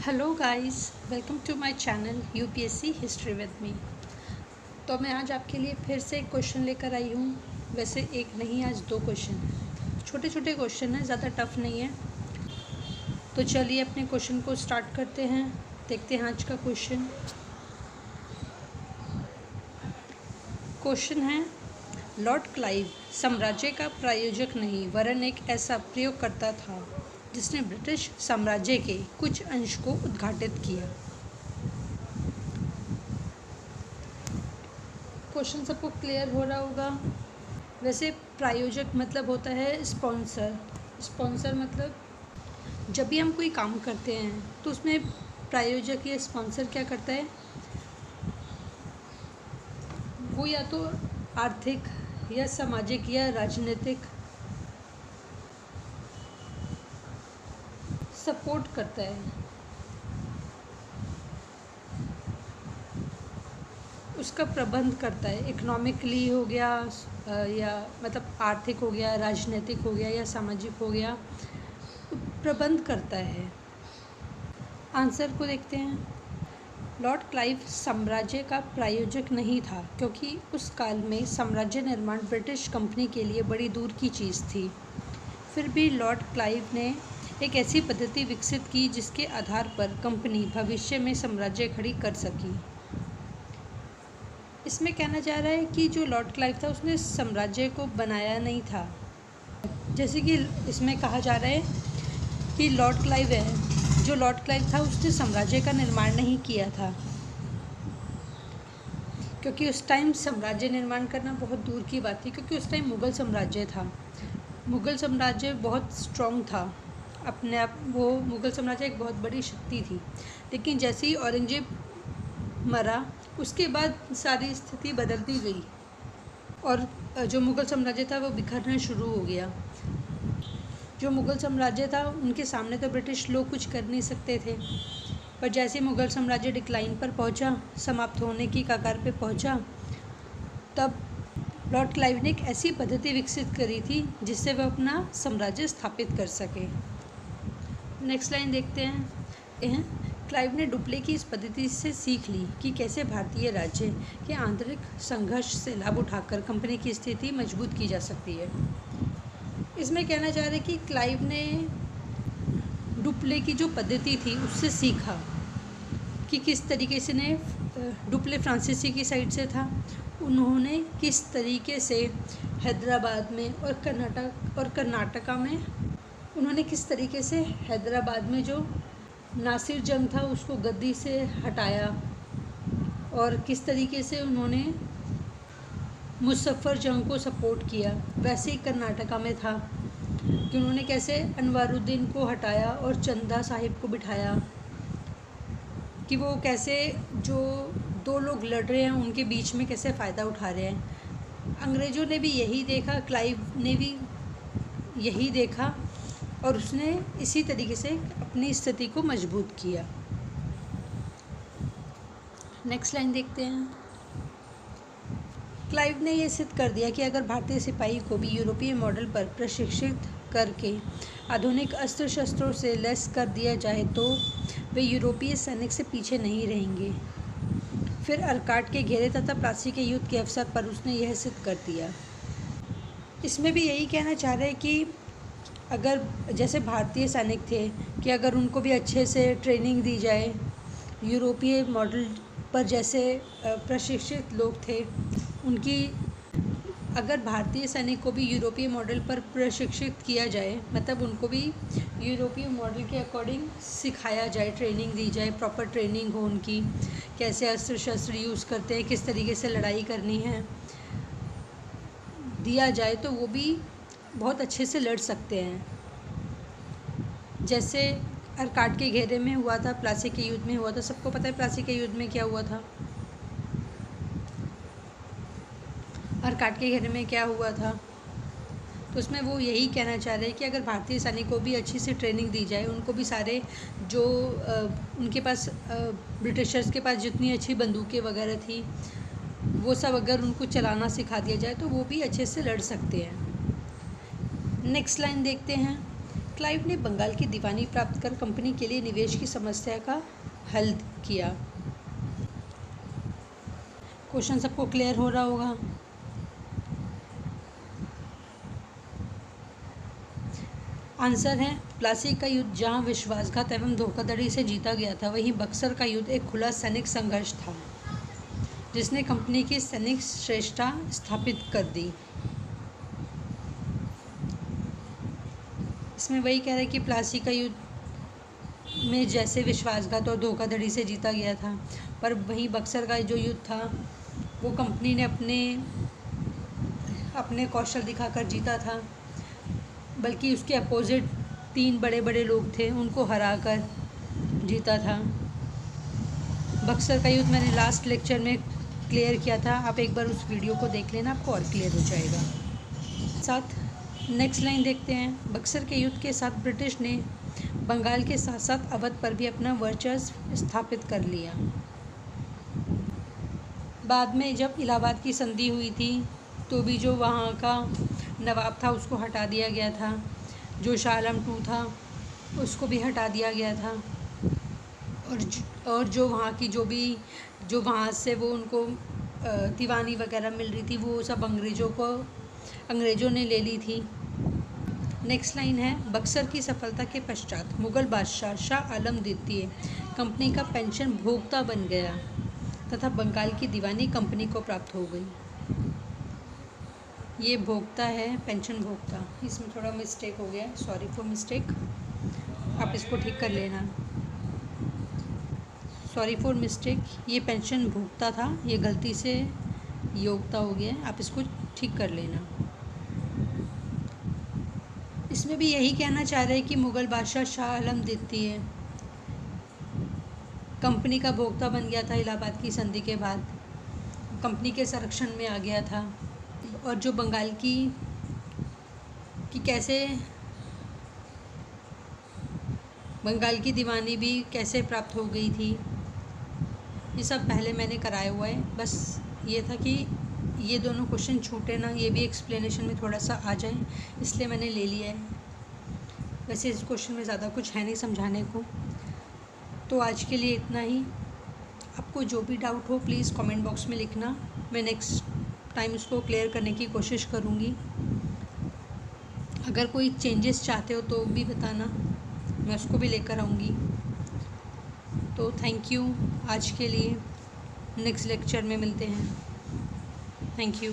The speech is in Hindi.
Hello guys, welcome to my channel UPSC history with me. तो मैं आज आपके लिए फिर से एक क्वेश्चन लेकर आई हूँ। वैसे एक नहीं, आज दो क्वेश्चन, छोटे छोटे क्वेश्चन हैं, ज़्यादा टफ नहीं है। तो चलिए अपने क्वेश्चन को स्टार्ट करते हैं। देखते हैं आज का क्वेश्चन। क्वेश्चन है, लॉर्ड क्लाइव साम्राज्य का प्रायोजक नहीं वरन एक ऐसा प्रयोगकर्ता था जिसने ब्रिटिश साम्राज्य के कुछ अंश को उद्घाटित किया। क्वेश्चन सबको क्लियर हो रहा होगा। वैसे प्रायोजक मतलब होता है स्पॉन्सर। स्पॉन्सर मतलब जब भी हम कोई काम करते हैं तो उसमें प्रायोजक या स्पॉन्सर क्या करता है, वो या तो आर्थिक या सामाजिक या राजनीतिक सपोर्ट करता है, उसका प्रबंध करता है। इकोनॉमिकली हो गया या मतलब आर्थिक हो गया, राजनीतिक हो गया या सामाजिक हो गया, प्रबंध करता है। आंसर को देखते हैं। लॉर्ड क्लाइव साम्राज्य का प्रायोजक नहीं था क्योंकि उस काल में साम्राज्य निर्माण ब्रिटिश कंपनी के लिए बड़ी दूर की चीज़ थी। फिर भी लॉर्ड क्लाइव ने एक ऐसी पद्धति विकसित की जिसके आधार पर कंपनी भविष्य में साम्राज्य खड़ी कर सकी। इसमें कहना चाह रहा है कि जो लॉर्ड क्लाइव था उसने साम्राज्य को बनाया नहीं था। जैसे कि इसमें कहा जा रहा है कि लॉर्ड क्लाइव है, जो लॉर्ड क्लाइव था उसने साम्राज्य का निर्माण नहीं किया था, क्योंकि उस टाइम साम्राज्य निर्माण करना बहुत दूर की बात थी। क्योंकि उस टाइम मुग़ल साम्राज्य था। मुग़ल साम्राज्य बहुत स्ट्रॉन्ग था अपने आप, वो मुग़ल साम्राज्य एक बहुत बड़ी शक्ति थी। लेकिन जैसे ही औरंगजेब मरा उसके बाद सारी स्थिति बदलती गई और जो मुग़ल साम्राज्य था वो बिखरना शुरू हो गया। जो मुग़ल साम्राज्य था उनके सामने तो ब्रिटिश लोग कुछ कर नहीं सकते थे, पर जैसे मुग़ल साम्राज्य डिक्लाइन पर पहुंचा, समाप्त होने की कगार पे पहुंचा, तब लॉर्ड क्लाइव ने एक ऐसी पद्धति विकसित करी थी जिससे वह अपना साम्राज्य स्थापित कर सके। नेक्स्ट लाइन देखते हैं। क्लाइव ने डुप्ले की इस पद्धति से सीख ली कि कैसे भारतीय राज्य के आंतरिक संघर्ष से लाभ उठाकर कंपनी की स्थिति मजबूत की जा सकती है। इसमें कहना चाह रहे हैं कि क्लाइव ने डुप्ले की जो पद्धति थी उससे सीखा कि किस तरीके से ने डुप्ले फ्रांसीसी की साइड से था, उन्होंने किस तरीके से हैदराबाद में और कर्नाटका में उन्होंने किस तरीके से हैदराबाद में जो नासिर जंग था उसको गद्दी से हटाया, और किस तरीके से उन्होंने मुजफ्फर जंग को सपोर्ट किया। वैसे ही कर्नाटका में था कि उन्होंने कैसे अनवारुद्दीन को हटाया और चंदा साहिब को बिठाया, कि वो कैसे जो दो लोग लड़ रहे हैं उनके बीच में कैसे फ़ायदा उठा रहे हैं। अंग्रेज़ों ने भी यही देखा, क्लाइव ने भी यही देखा और उसने इसी तरीके से अपनी स्थिति को मजबूत किया। नेक्स्ट लाइन देखते हैं। क्लाइव ने यह सिद्ध कर दिया कि अगर भारतीय सिपाही को भी यूरोपीय मॉडल पर प्रशिक्षित करके आधुनिक अस्त्र शस्त्रों से लैस कर दिया जाए तो वे यूरोपीय सैनिक से पीछे नहीं रहेंगे। फिर अर्काट के घेरे तथा प्लासी के युद्ध के अवसर पर उसने यह सिद्ध कर दिया। इसमें भी यही कहना चाह रहे हैं कि अगर जैसे भारतीय सैनिक थे कि अगर उनको भी अच्छे से ट्रेनिंग दी जाए, यूरोपीय मॉडल पर जैसे प्रशिक्षित लोग थे उनकी, अगर भारतीय सैनिक को भी यूरोपीय मॉडल पर प्रशिक्षित किया जाए, मतलब उनको भी यूरोपीय मॉडल के अकॉर्डिंग सिखाया जाए, ट्रेनिंग दी जाए, प्रॉपर ट्रेनिंग हो उनकी, कैसे अस्त्र शस्त्र यूज़ करते हैं, किस तरीके से लड़ाई करनी है, दिया जाए तो वो भी बहुत अच्छे से लड़ सकते हैं। जैसे अर्काट के घेरे में हुआ था, प्लासी के युद्ध में हुआ था। सबको पता है प्लासी के युद्ध में क्या हुआ था, अर्काट के घेरे में क्या हुआ था। तो उसमें वो यही कहना चाह रहे हैं कि अगर भारतीय सैनिक को भी अच्छी सी ट्रेनिंग दी जाए, उनको भी सारे जो उनके पास ब्रिटिशर्स के पास जितनी अच्छी बंदूकें वगैरह थी वो सब अगर उनको चलाना सिखा दिया जाए तो वो भी अच्छे से लड़ सकते हैं। नेक्स्ट लाइन देखते हैं। क्लाइव ने बंगाल की दीवानी प्राप्त कर कंपनी के लिए निवेश की समस्या का हल किया। क्वेश्चन सबको क्लियर हो रहा होगा। आंसर है प्लासी का युद्ध, जहां विश्वासघात एवं धोखाधड़ी से जीता गया था, वहीं बक्सर का युद्ध एक खुला सैनिक संघर्ष था जिसने कंपनी की सैनिक श्रेष्ठता स्थापित कर दी। इसमें वही कह रहा है कि प्लासी का युद्ध में जैसे विश्वासघात और धोखाधड़ी से जीता गया था, पर वहीं बक्सर का जो युद्ध था वो कंपनी ने अपने कौशल दिखाकर जीता था, बल्कि उसके अपोजिट 3 बड़े बड़े लोग थे, उनको हराकर जीता था। बक्सर का युद्ध मैंने लास्ट लेक्चर में क्लियर किया था, आप एक बार उस वीडियो को देख लेना, आपको और क्लियर हो जाएगा। साथ नेक्स्ट लाइन देखते हैं। बक्सर के युद्ध के साथ ब्रिटिश ने बंगाल के साथ साथ अवध पर भी अपना वर्चस्व स्थापित कर लिया। बाद में जब इलाहाबाद की संधि हुई थी तो भी जो वहाँ का नवाब था उसको हटा दिया गया था, जो शाह आलम II था उसको भी हटा दिया गया था, और जो वहाँ की जो वहाँ से वो उनको दीवानी वगैरह मिल रही थी वो सब अंग्रेज़ों ने ले ली थी। नेक्स्ट लाइन है, बक्सर की सफलता के पश्चात मुग़ल बादशाह शाह आलम द्वितीय कंपनी का पेंशन भोक्ता बन गया तथा बंगाल की दीवानी कंपनी को प्राप्त हो गई। ये भोक्ता है, पेंशन भोक्ता, इसमें थोड़ा मिस्टेक हो गया, सॉरी फॉर मिस्टेक, आप इसको ठीक कर लेना। सॉरी फॉर मिस्टेक, ये पेंशन भोक्ता था, ये गलती से योग्यता हो गया, आप इसको ठीक कर लेना। इसमें भी यही कहना चाह रहे हैं कि मुग़ल बादशाह शाह आलम द्वितीय कंपनी का भोक्ता बन गया था इलाहाबाद की संधि के बाद, कंपनी के संरक्षण में आ गया था, और जो बंगाल की कैसे बंगाल की दीवानी भी कैसे प्राप्त हो गई थी, ये सब पहले मैंने कराया हुआ है। बस ये था कि ये दोनों क्वेश्चन छूटे ना, ये भी एक्सप्लेनेशन में थोड़ा सा आ जाए, इसलिए मैंने ले लिया है। वैसे इस क्वेश्चन में ज़्यादा कुछ है नहीं समझाने को। तो आज के लिए इतना ही। आपको जो भी डाउट हो प्लीज़ कमेंट बॉक्स में लिखना, मैं नेक्स्ट टाइम उसको क्लियर करने की कोशिश करूँगी। अगर कोई चेंजेस चाहते हो तो भी बताना, मैं उसको भी लेकर आऊँगी। तो थैंक यू आज के लिए, नेक्स्ट लेक्चर में मिलते हैं। Thank you.